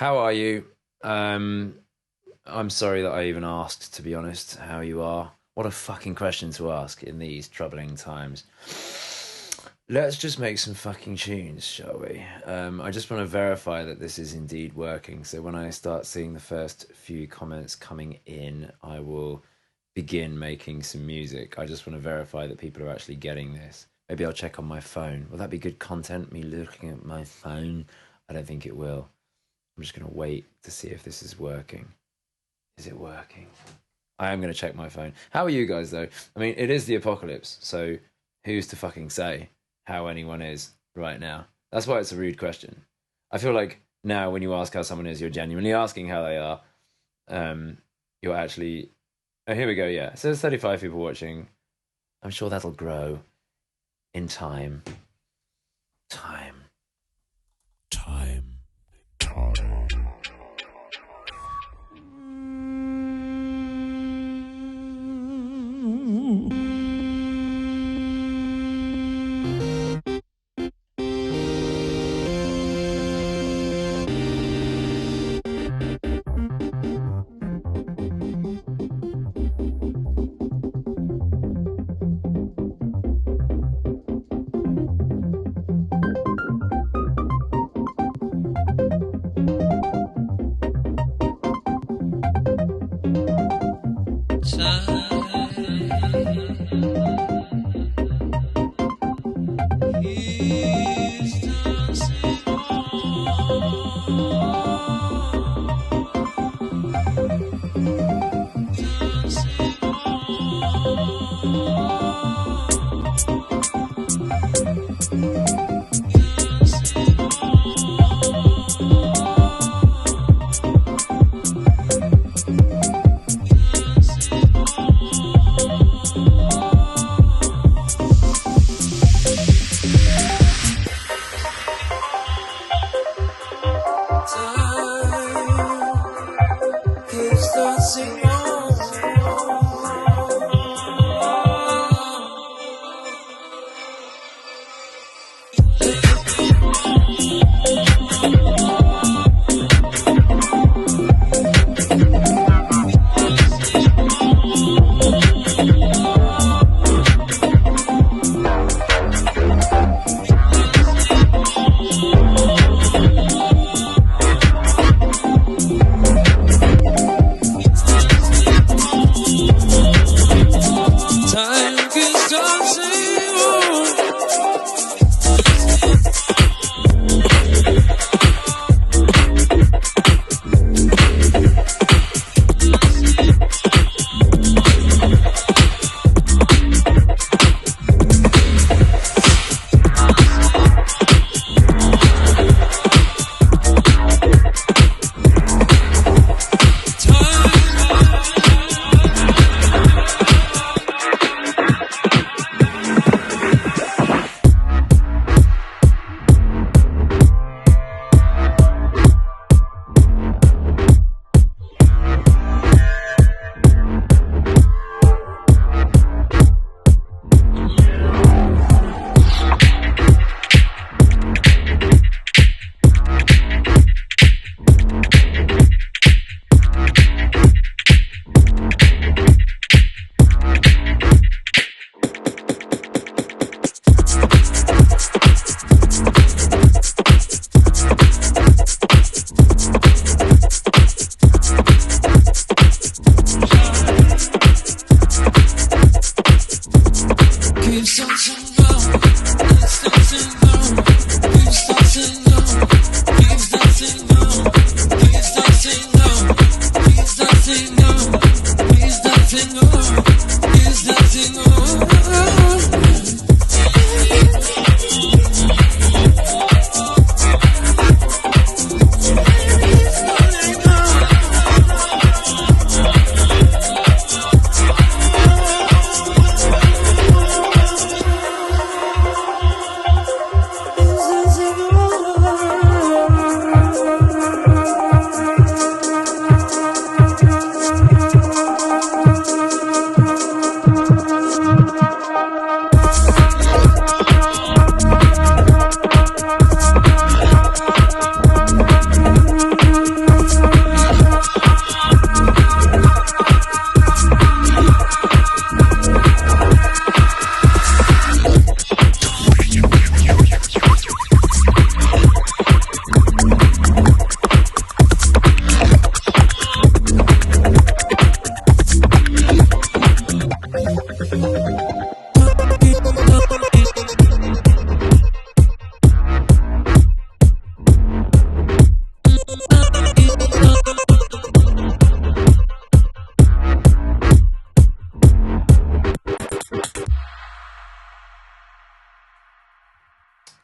How are you? Um, I'm sorry that I even asked, to be honest, how you are. What a fucking question to ask in these troubling times. Let's just make some fucking tunes, shall we? I just want to verify that this is indeed working. So when I start seeing the first few comments coming in, I will begin making some music. I just want to verify that people are actually getting this. Maybe I'll check on my phone. Will that be good content? Me looking at my phone? I don't think it will. I'm just going to wait to see if this is working. Is it working? I am going to check my phone. How are you guys, though? I mean, it is the apocalypse, so who's to fucking say how anyone is right now? That's why it's a rude question. I feel like now when you ask how someone is, you're genuinely asking how they are. You're actually... Oh, here we go, yeah. So there's 35 people watching. I'm sure that'll grow in time. Time. Time. Time.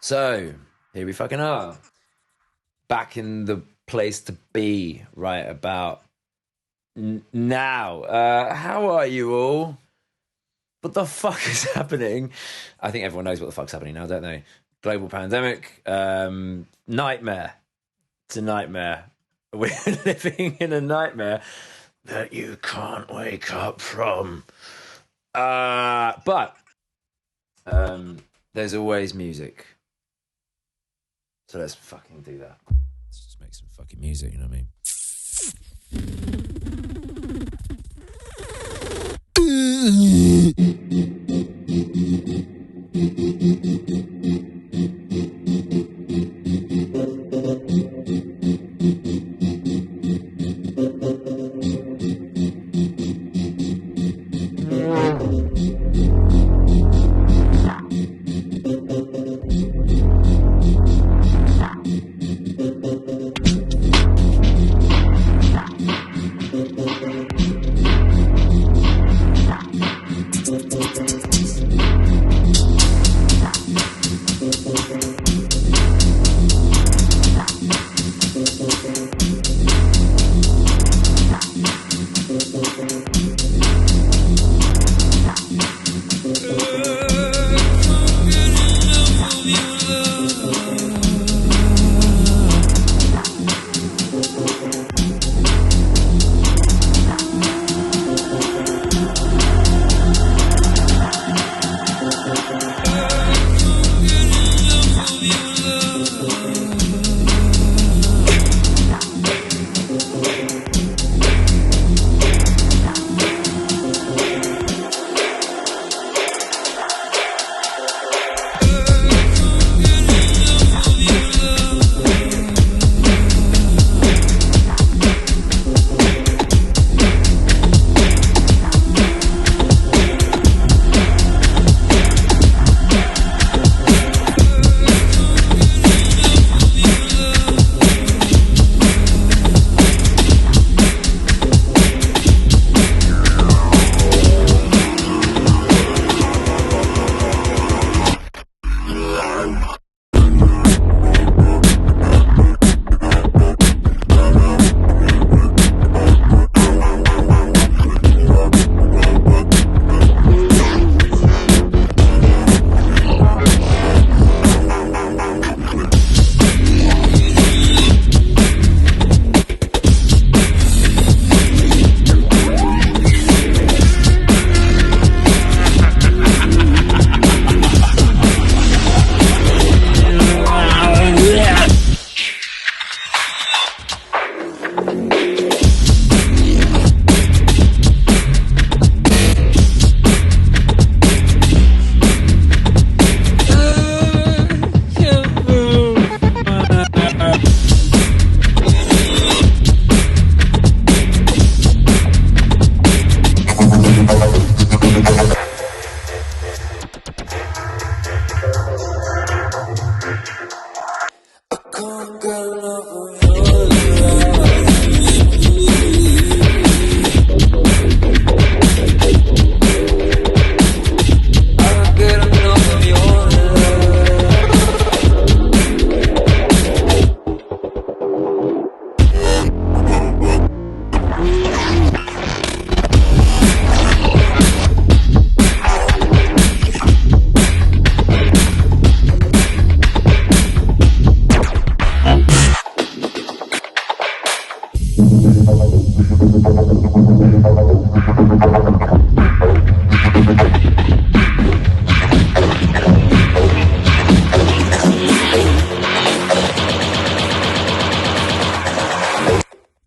So here we fucking are, back in the place to be right about now. How are you all? What the fuck is happening? I think everyone knows what the fuck's happening now, don't they? Global pandemic, nightmare. It's a nightmare. We're living in a nightmare that you can't wake up from. But there's always music. So let's fucking do that. Let's just make some fucking music, you know what I mean?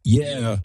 Yeah.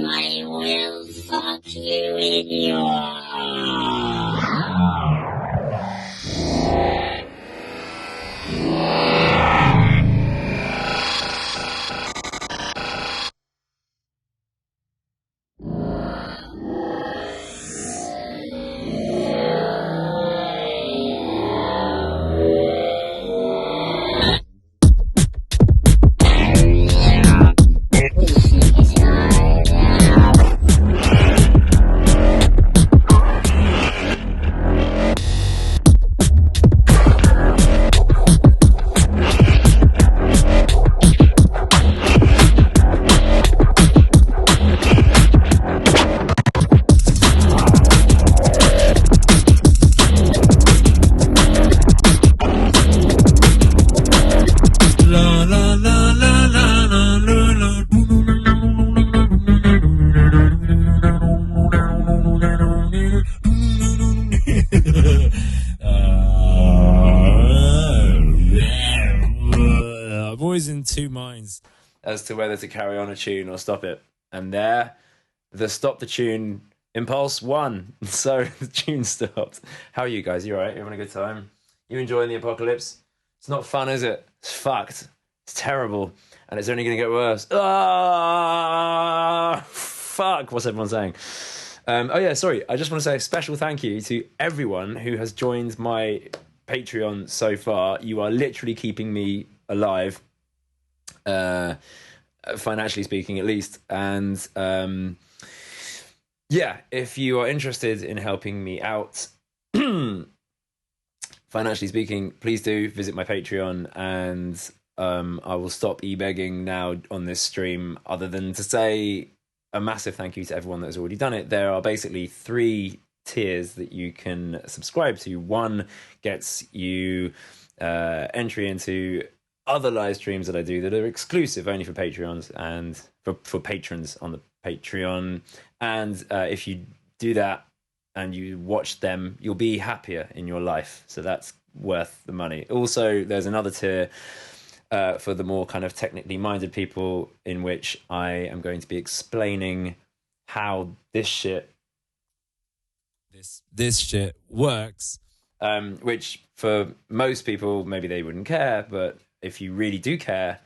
I will fuck you in your... I'm always in two minds as to whether to carry on a tune or stop it. And there, the stop the tune impulse won. So the tune stopped. How are you guys? You all right? You having a good time? You enjoying the apocalypse? It's not fun, is it? It's fucked. It's terrible. And it's only going to get worse. Ah, fuck. What's everyone saying? Oh, yeah, sorry. I just want to say a special thank you to everyone who has joined my Patreon so far. You are literally keeping me alive, financially speaking, at least. And yeah, if you are interested in helping me out, financially speaking, please do visit my Patreon, and I will stop e-begging now on this stream, other than to say a massive thank you to everyone that has already done it. There are basically 3 tiers that you can subscribe to. One gets you entry into other live streams that I do that are exclusive only for Patreons and for patrons on the Patreon. And if you do that and you watch them, you'll be happier in your life. So that's worth the money. Also, there's another tier for the more kind of technically minded people, in which I am going to be explaining how this shit works. Which for most people, maybe they wouldn't care, but if you really do care,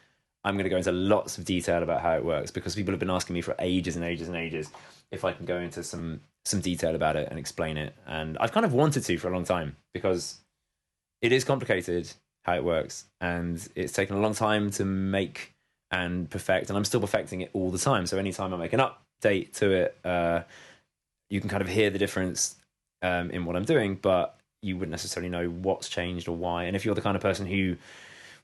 I'm going to go into lots of detail about how it works, because people have been asking me for ages and ages and ages if I can go into some detail about it and explain it. And I've kind of wanted to for a long time, because it is complicated how it works, and it's taken a long time to make and perfect, and I'm still perfecting it all the time. So anytime I make an update to it, you can kind of hear the difference in what I'm doing, but you wouldn't necessarily know what's changed or why. And if you're the kind of person who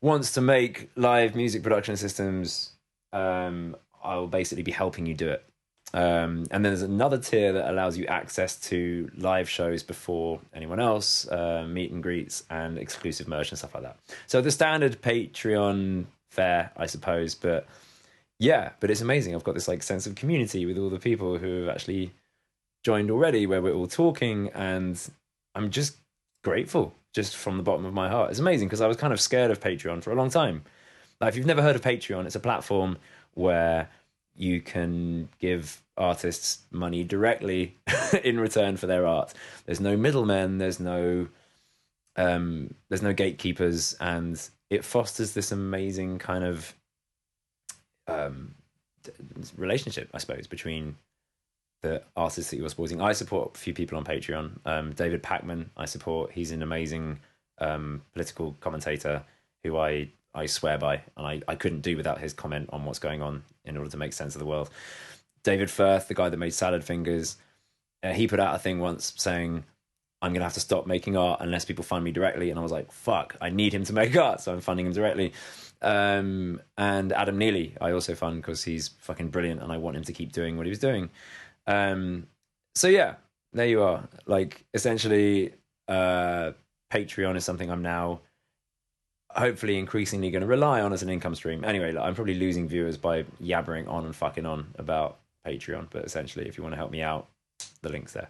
wants to make live music production systems, I'll basically be helping you do it. And then there's another tier that allows you access to live shows before anyone else, meet and greets, and exclusive merch and stuff like that. So the standard Patreon fare, I suppose. But yeah, but it's amazing. I've got this like sense of community with all the people who have actually joined already, where we're all talking, and I'm just grateful, just from the bottom of my heart. It's amazing, because I was kind of scared of Patreon for a long time. Like, if you've never heard of Patreon, it's a platform where you can give artists money directly in return for their art. There's no middlemen, there's no gatekeepers, and it fosters this amazing kind of relationship, I suppose, between the artists that you're supporting. I support a few people on Patreon. David Packman, I support. He's an amazing political commentator who I swear by, and I couldn't do without his comment on what's going on in order to make sense of the world. David Firth, the guy that made Salad Fingers, he put out a thing once saying, I'm going to have to stop making art unless people fund me directly. And I was like, fuck, I need him to make art, so I'm funding him directly. And Adam Neely, I also fund, because he's fucking brilliant and I want him to keep doing what he was doing. So yeah, there you are. Like, essentially, Patreon is something I'm now hopefully increasingly going to rely on as an income stream. Anyway, I'm probably losing viewers by yabbering on and fucking on about Patreon, but essentially, if you want to help me out, the link's there.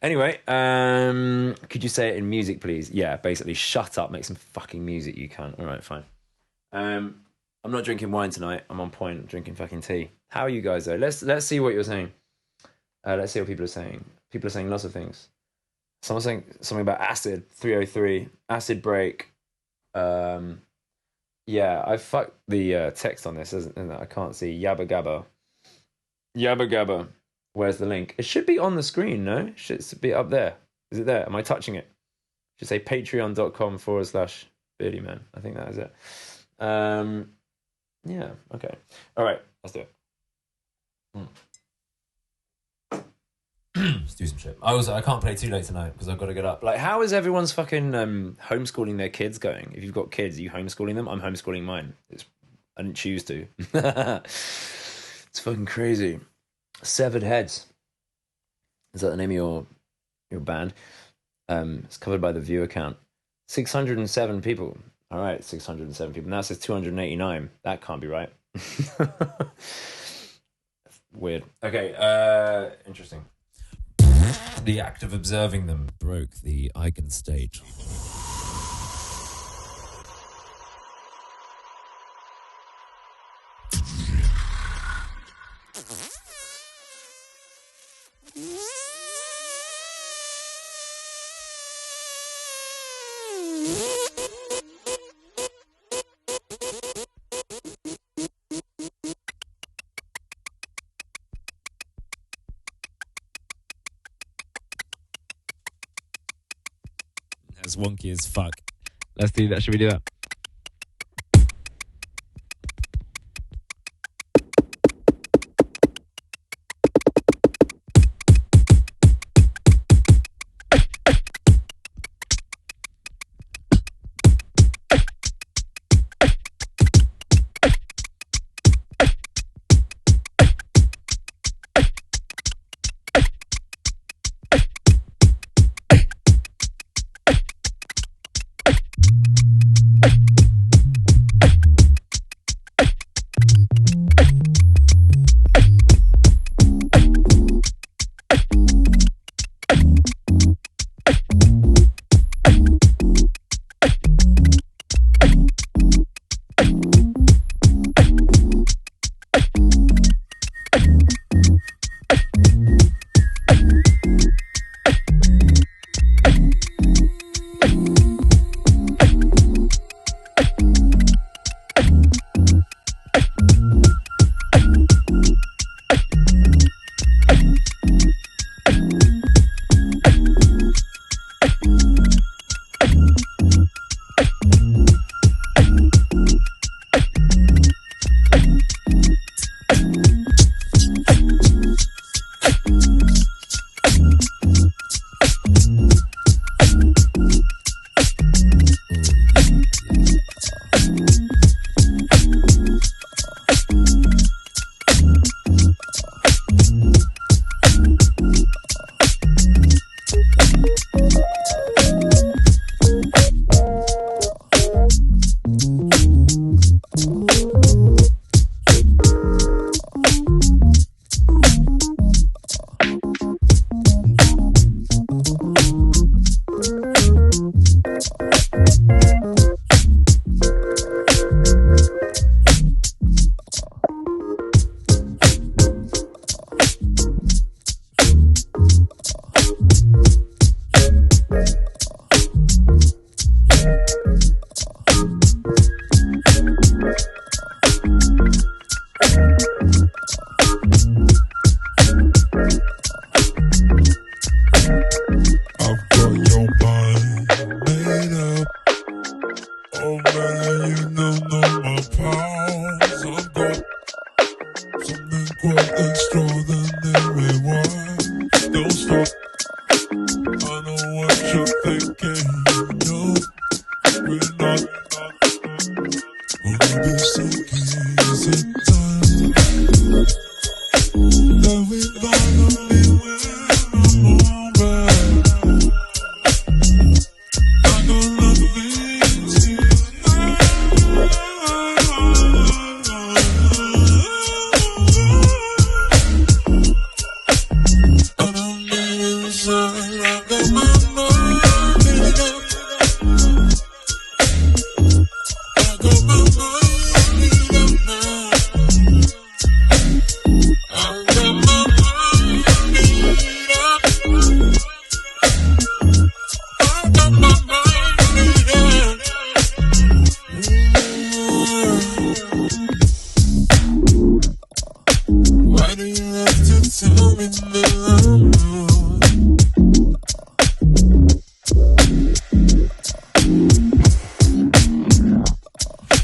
Anyway, could you say it in music, please? Yeah, basically, shut up, make some fucking music, you can. All right, fine. I'm not drinking wine tonight. I'm on point. I'm drinking fucking tea. How are you guys, though? Let's see what you're saying. Let's see what people are saying. People are saying lots of things. Someone's saying something about acid, 303, acid break. Yeah, I fucked the text on this, isn't it? I can't see. Yabba Gabba. Yabba Gabba. Where's the link? It should be on the screen, no? It should be up there. Is it there? Am I touching it? It should say patreon.com/beardyman. I think that is it. Yeah, okay. All right, let's do it. Let's do some shit. I can't play too late tonight because I've got to get up. Like, how is everyone's fucking homeschooling their kids going? If you've got kids, are you homeschooling them? I'm homeschooling mine. I didn't choose to. It's fucking crazy. Severed Heads. Is that the name of your band? It's covered by the viewer count. 607 people. All right, 607 people. Now it says 289. That can't be right. Weird. Okay, interesting. The act of observing them broke the icon state. That's wonky as fuck. Let's do that. Should we do that? pause, I've got something quite extraordinary. Why? Don't stop. I know what you're thinking. No, we're not. Only been sinking. Is it time that we finally win a moment? I got nothing to I don't need inside. I got my mind made up. I got my mind made up now. I got my mind made up. I got my mind made up. Why do you have to tell me that I'm wrong?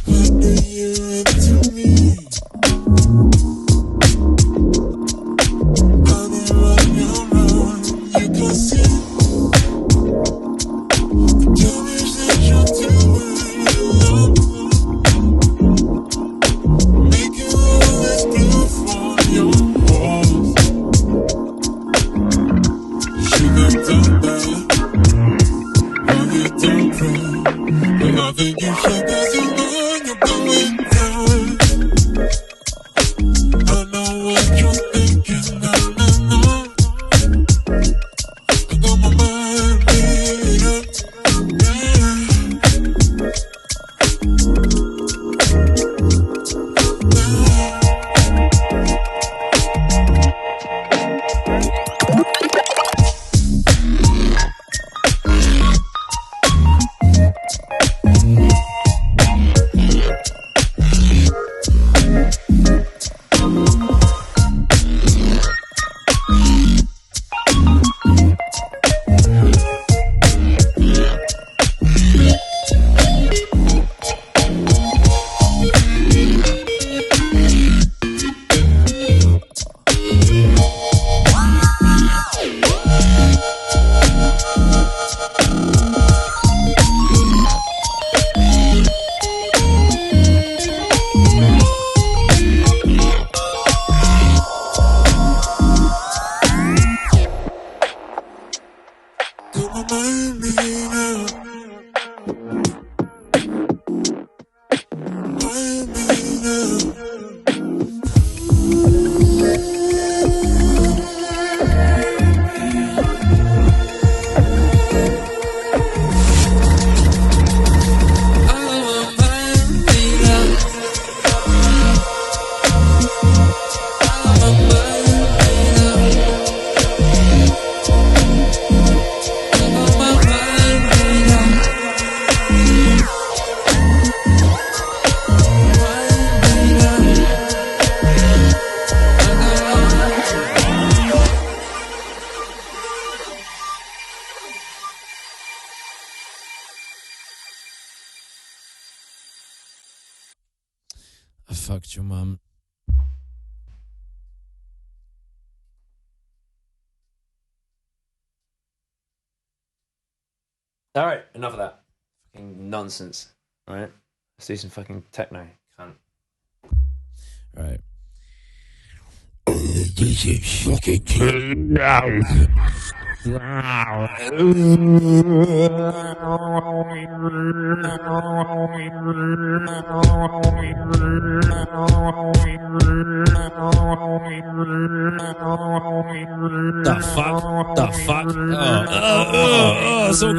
What do you have to me? Honey, run your run. You can see the damage that you're doing. Make you always blue from your walls. Should have done that. Why you don't cry? But I think you should, 'cause you know you're going down. I know what you're thinking. No, no, no. I got my mind made up. Yeah. Got my mind made up. Mind made up. I fucked your mum. All right, enough of that. Fucking nonsense. All right, let's do some fucking techno. Cunt. Right. This is fucking The fuck? The fuck? Oh, it's all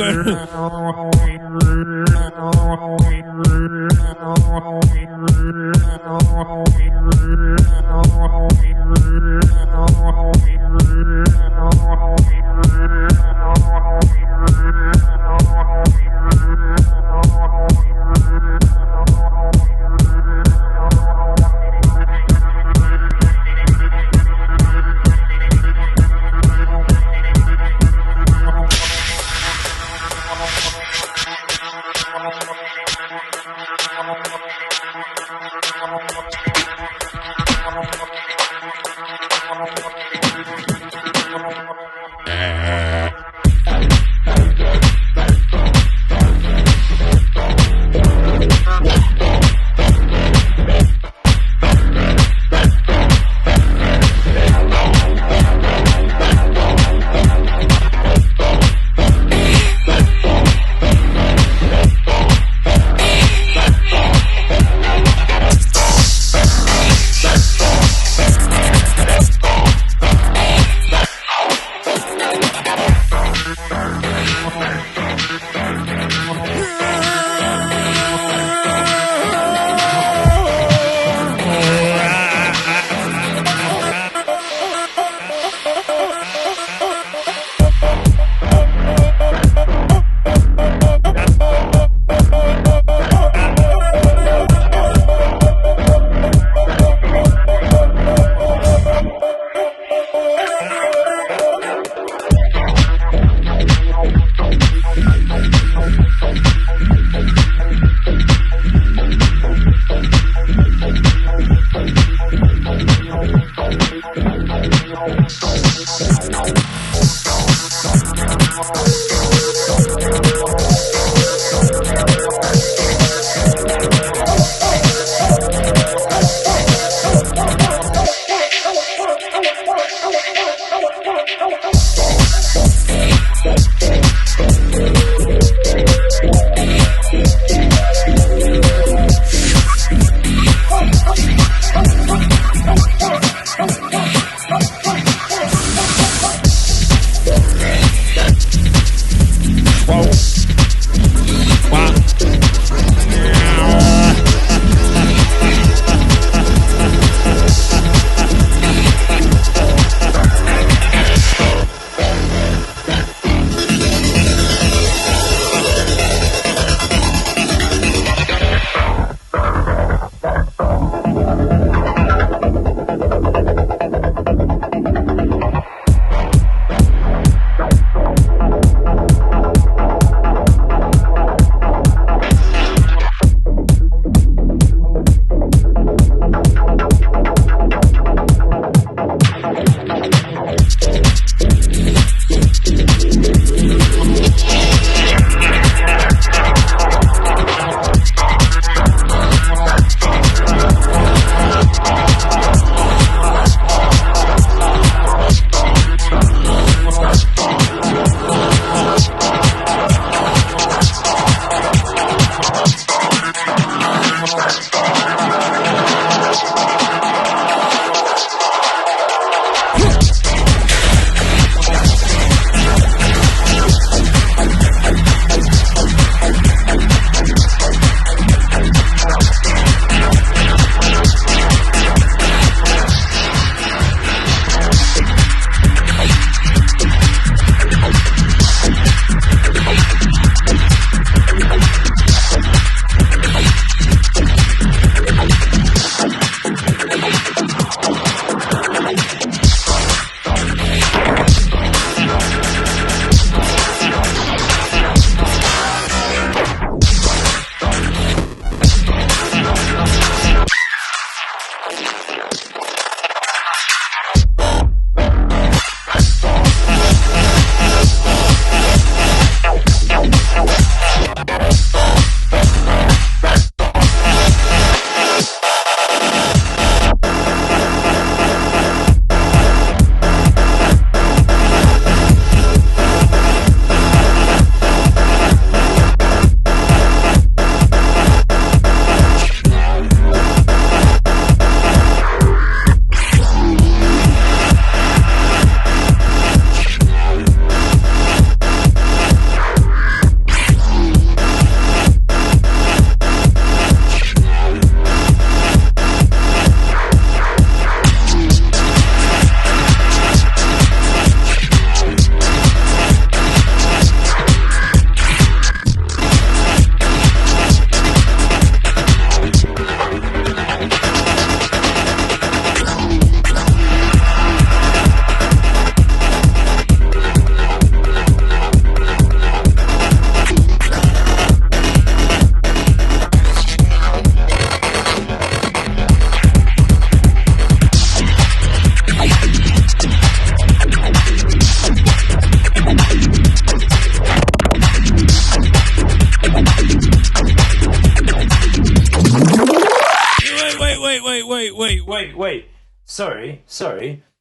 Wait. Sorry.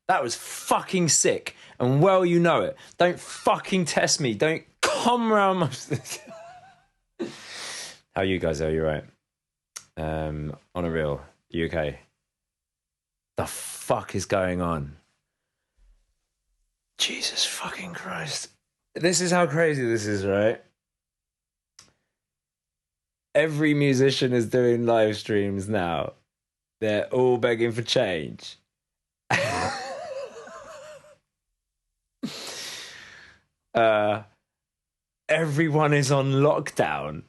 That was fucking sick. And well, you know it. Don't fucking test me. Don't come around my... How are you guys? Are you right? On a real, you okay? The fuck is going on? Jesus fucking Christ. This is how crazy this is, right? Every musician is doing live streams now. They're all begging for change. Everyone is on lockdown.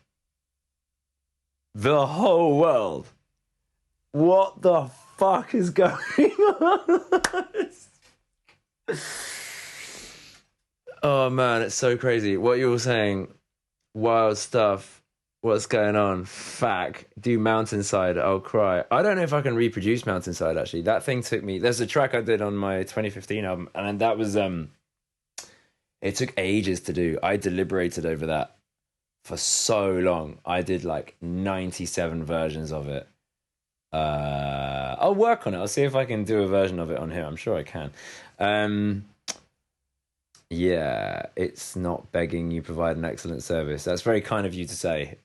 The whole world. What the fuck is going on? Oh man, it's so crazy. What you were saying, wild stuff. What's going on? Fuck. Do Mountainside. I'll cry. I don't know if I can reproduce Mountainside, actually. That thing took me... There's a track I did on my 2015 album, and that was... It took ages to do. I deliberated over that for so long. I did like 97 versions of it. I'll work on it. I'll see if I can do a version of it on here. I'm sure I can. Yeah, it's not begging. You provide an excellent service. That's very kind of you to say.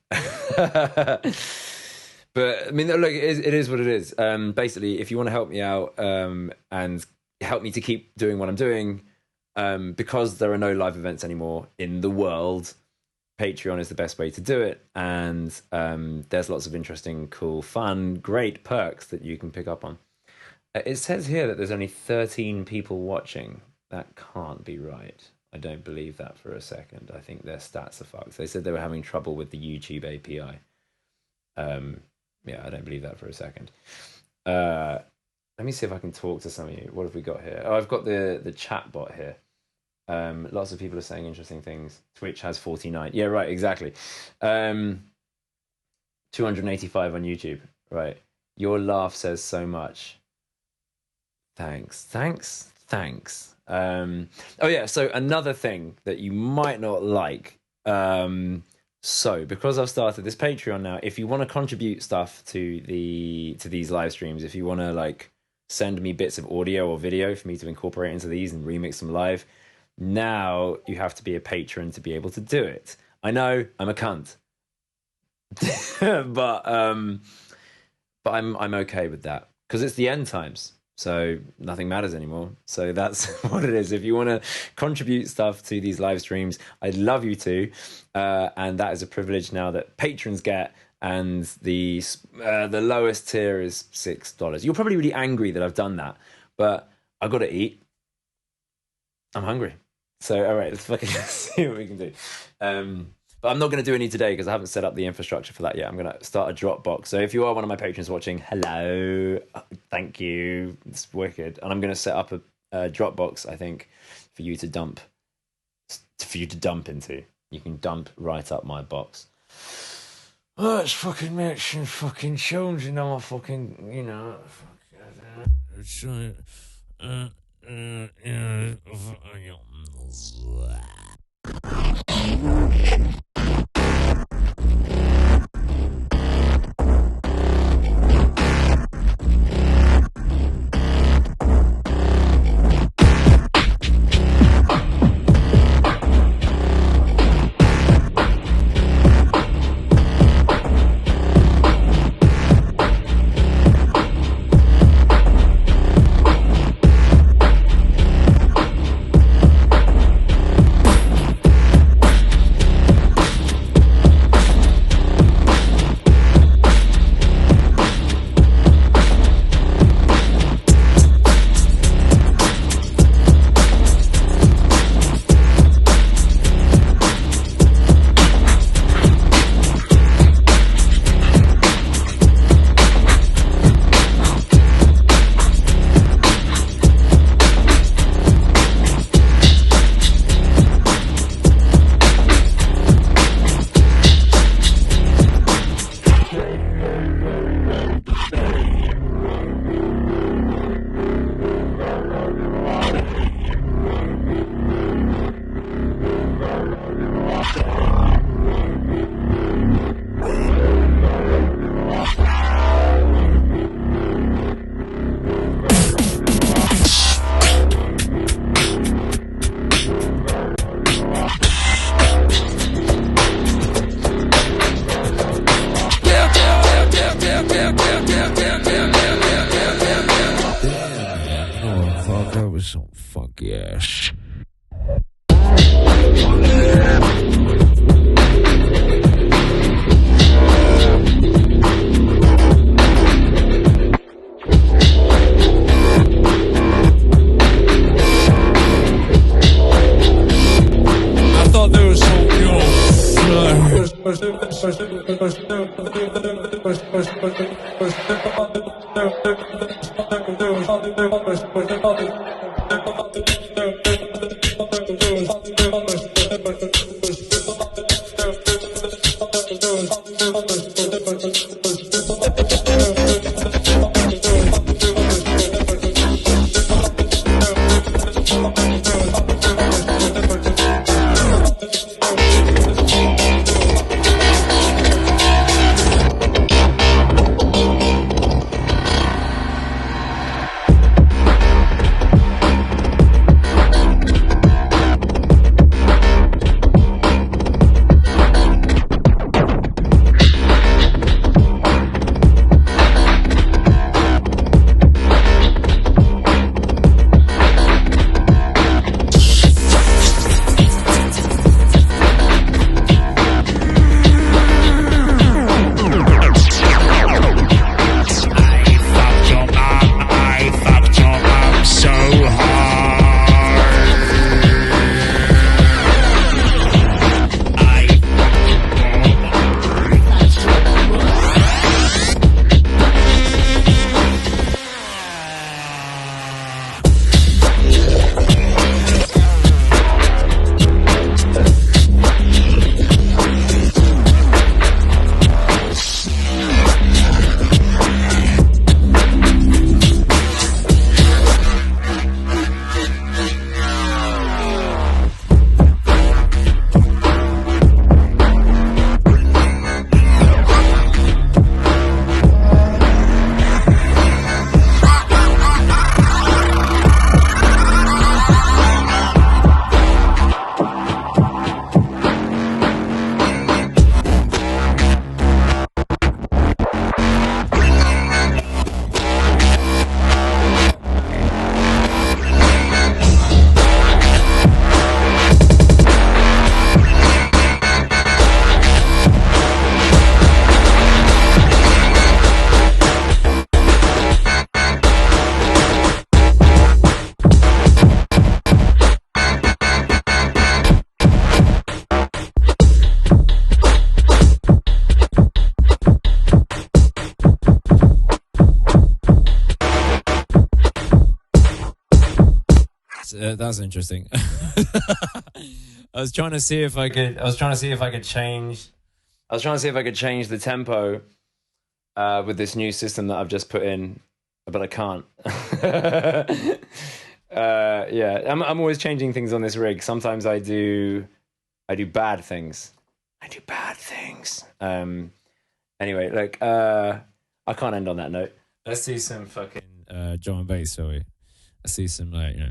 But I mean, look, it is what it is. Basically, if you want to help me out and help me to keep doing what I'm doing, because there are no live events anymore in the world, Patreon is the best way to do it. And there's lots of interesting, cool, fun, great perks that you can pick up on. It says here that there's only 13 people watching. That can't be right. I don't believe that for a second. I think their stats are fucked. They said they were having trouble with the YouTube API. Yeah, I don't believe that for a second. Let me see if I can talk to some of you. What have we got here? Oh, I've got the chat bot here. Lots of people are saying interesting things. Twitch has 49. Yeah, right, exactly. 285 on YouTube. Right. Your laugh says so much. Thanks. Oh yeah, so another thing that you might not like. So because I've started this Patreon now, if you want to contribute stuff to these live streams, if you want to like send me bits of audio or video for me to incorporate into these and remix them live, now you have to be a patron to be able to do it. I know I'm a cunt, but I'm okay with that because it's the end times. So nothing matters anymore. So that's what it is. If you want to contribute stuff to these live streams, I'd love you to. And that is a privilege now that patrons get. And the lowest tier is $6. You're probably really angry that I've done that, but I've got to eat. I'm hungry. So, all right, let's fucking see what we can do. But I'm not going to do any today because I haven't set up the infrastructure for that yet. I'm going to start a Dropbox. So if you are one of my patrons watching, hello, thank you. It's wicked. And I'm going to set up a Dropbox, I think, for you to dump into. You can dump right up my box. Oh, let's fucking make some fucking tunes, you know, my fucking, you know. some funky ass. I thought there was some, you That's interesting. I was trying to see if I could. I was trying to see if I could change. I was trying to see if I could change the tempo with this new system that I've just put in, but I can't. Yeah, I'm always changing things on this rig. Sometimes I do bad things. I do bad things. Anyway, like I can't end on that note. Let's see some fucking drum and bass, shall we? Let's see some, like, you know.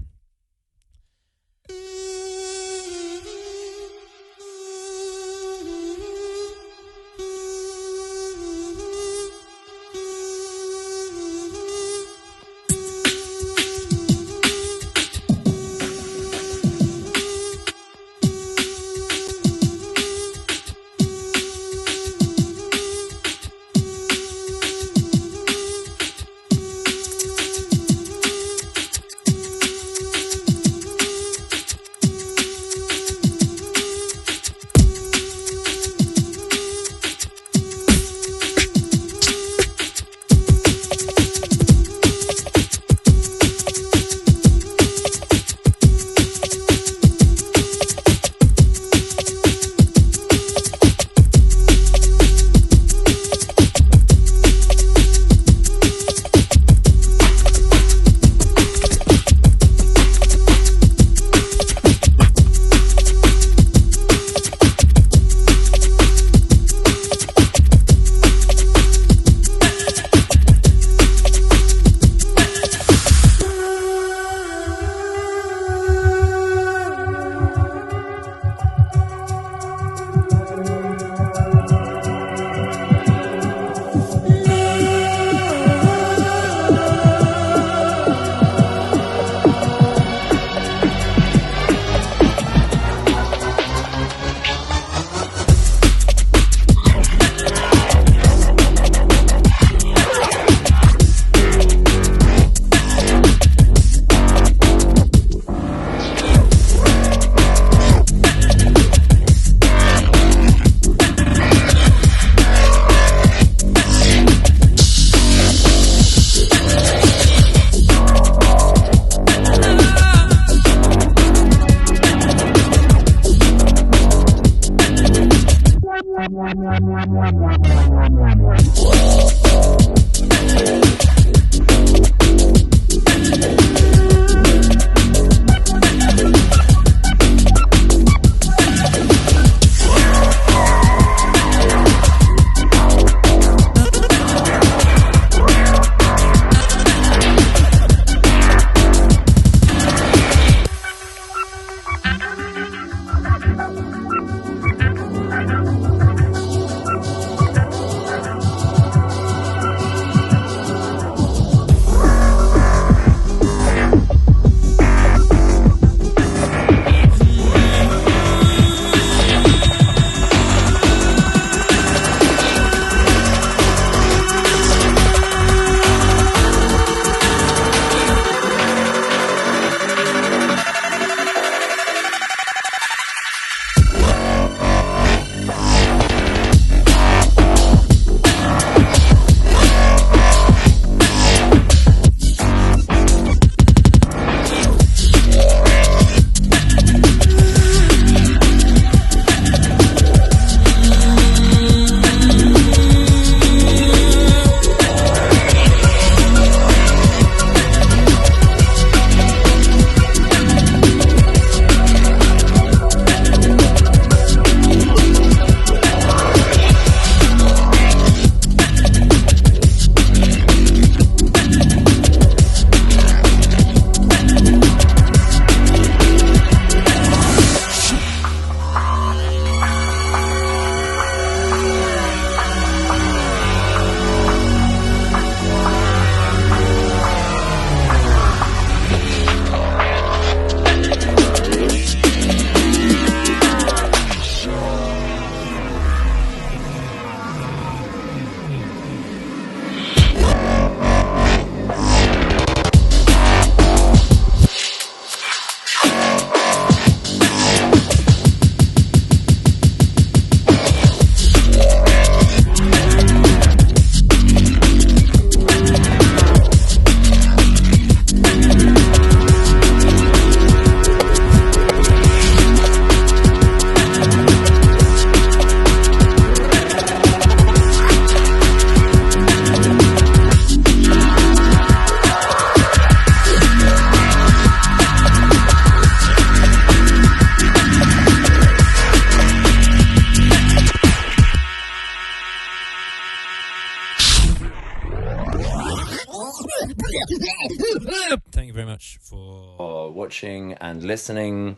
Thank you very much for watching and listening.